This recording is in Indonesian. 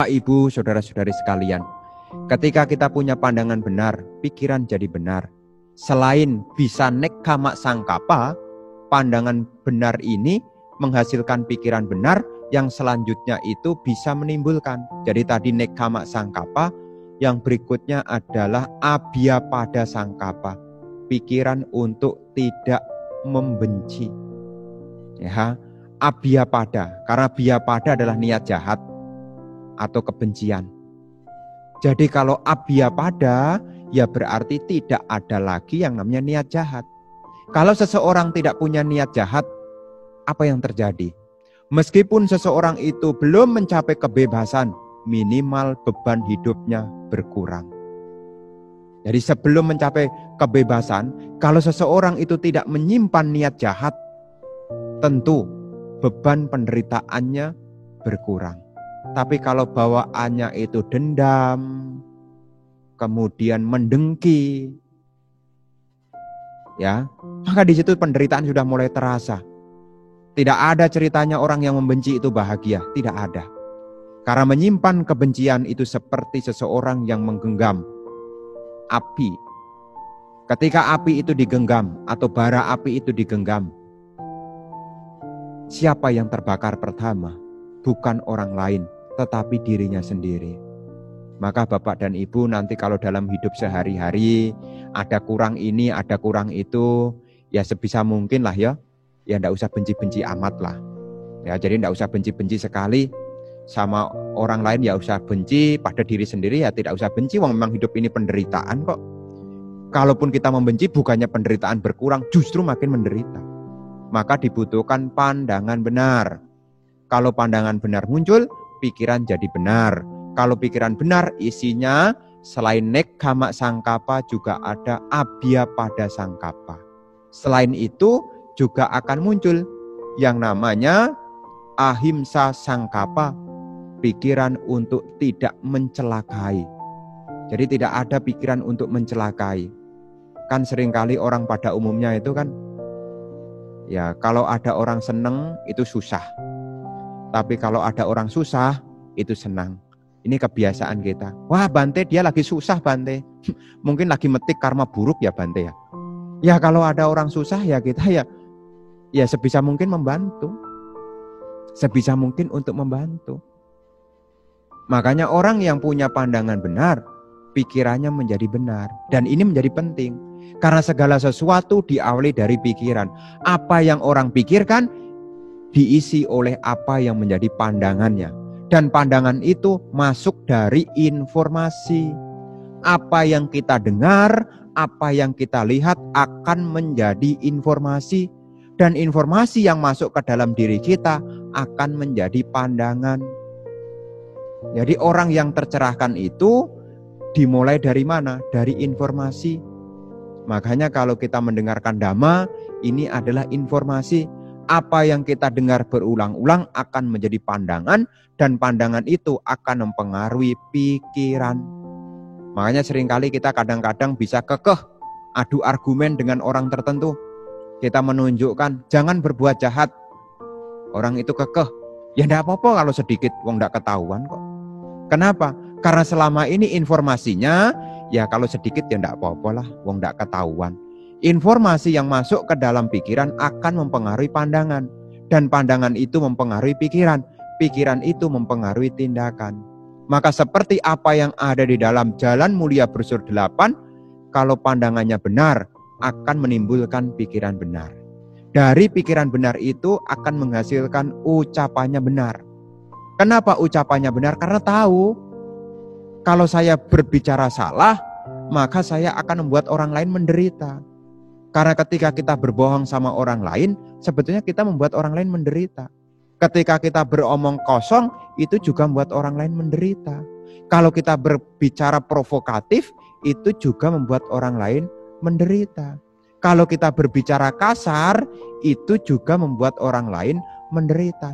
Ibu, saudara-saudari sekalian, ketika kita punya pandangan benar, pikiran jadi benar. Selain bisa nekkhamma sangkapa, pandangan benar ini menghasilkan pikiran benar yang selanjutnya itu bisa menimbulkan. Jadi tadi nekkhamma sangkapa, yang berikutnya adalah abhyapada sangkapa, pikiran untuk tidak membenci. Ya, abhyapada, karena abhyapada adalah niat jahat atau kebencian. Jadi kalau abhyapada, ya berarti tidak ada lagi yang namanya niat jahat. Kalau seseorang tidak punya niat jahat, apa yang terjadi? Meskipun seseorang itu belum mencapai kebebasan, minimal beban hidupnya berkurang. Jadi sebelum mencapai kebebasan, kalau seseorang itu tidak menyimpan niat jahat, tentu beban penderitaannya berkurang. Tapi kalau bawaannya itu dendam, kemudian mendengki, ya, maka di situ penderitaan sudah mulai terasa. Tidak ada ceritanya orang yang membenci itu bahagia, tidak ada. Karena menyimpan kebencian itu seperti seseorang yang menggenggam api. Ketika api itu digenggam atau bara api itu digenggam, siapa yang terbakar pertama? Bukan orang lain, tetapi dirinya sendiri. Maka Bapak dan Ibu nanti kalau dalam hidup sehari-hari ada kurang ini, ada kurang itu, ya sebisa mungkin lah ya enggak usah benci-benci amat lah. Ya, jadi enggak usah benci-benci sekali. Sama orang lain ya usah benci, pada diri sendiri ya tidak usah benci, wong memang hidup ini penderitaan kok. Kalaupun kita membenci, bukannya penderitaan berkurang, justru makin menderita. Maka dibutuhkan pandangan benar. Kalau pandangan benar muncul, pikiran jadi benar. Kalau pikiran benar, isinya selain nekkhamma sangkapa juga ada abhyapada sangkapa. Selain itu juga akan muncul yang namanya ahimsa sangkapa, pikiran untuk tidak mencelakai. Jadi tidak ada pikiran untuk mencelakai. Kan seringkali orang pada umumnya itu kan, ya kalau ada orang seneng itu susah. Tapi kalau ada orang susah, itu senang. Ini kebiasaan kita. Wah Bante, dia lagi susah Bante. Mungkin lagi metik karma buruk ya Bante ya. Ya kalau ada orang susah ya kita ya sebisa mungkin membantu. Sebisa mungkin untuk membantu. Makanya orang yang punya pandangan benar, pikirannya menjadi benar. Dan ini menjadi penting. Karena segala sesuatu diawali dari pikiran. Apa yang orang pikirkan, diisi oleh apa yang menjadi pandangannya. Dan pandangan itu masuk dari informasi. Apa yang kita dengar, apa yang kita lihat akan menjadi informasi. Dan informasi yang masuk ke dalam diri kita akan menjadi pandangan. Jadi orang yang tercerahkan itu dimulai dari mana? Dari informasi. Makanya kalau kita mendengarkan dhamma, ini adalah informasi. Apa yang kita dengar berulang-ulang akan menjadi pandangan, dan pandangan itu akan mempengaruhi pikiran. Makanya seringkali kita kadang-kadang bisa kekeh adu argumen dengan orang tertentu. Kita menunjukkan jangan berbuat jahat. Orang itu kekeh. Ya enggak apa-apa kalau sedikit, wong enggak ketahuan kok. Kenapa? Karena selama ini informasinya, ya kalau sedikit ya enggak apa-apa lah, wong enggak ketahuan. Informasi yang masuk ke dalam pikiran akan mempengaruhi pandangan. Dan pandangan itu mempengaruhi pikiran. Pikiran itu mempengaruhi tindakan. Maka seperti apa yang ada di dalam Jalan Mulia Brosur 8, kalau pandangannya benar, akan menimbulkan pikiran benar. Dari pikiran benar itu akan menghasilkan ucapannya benar. Kenapa ucapannya benar? Karena tahu, kalau saya berbicara salah, maka saya akan membuat orang lain menderita. Karena ketika kita berbohong sama orang lain, sebetulnya kita membuat orang lain menderita. Ketika kita beromong kosong, itu juga membuat orang lain menderita. Kalau kita berbicara provokatif, itu juga membuat orang lain menderita. Kalau kita berbicara kasar, itu juga membuat orang lain menderita.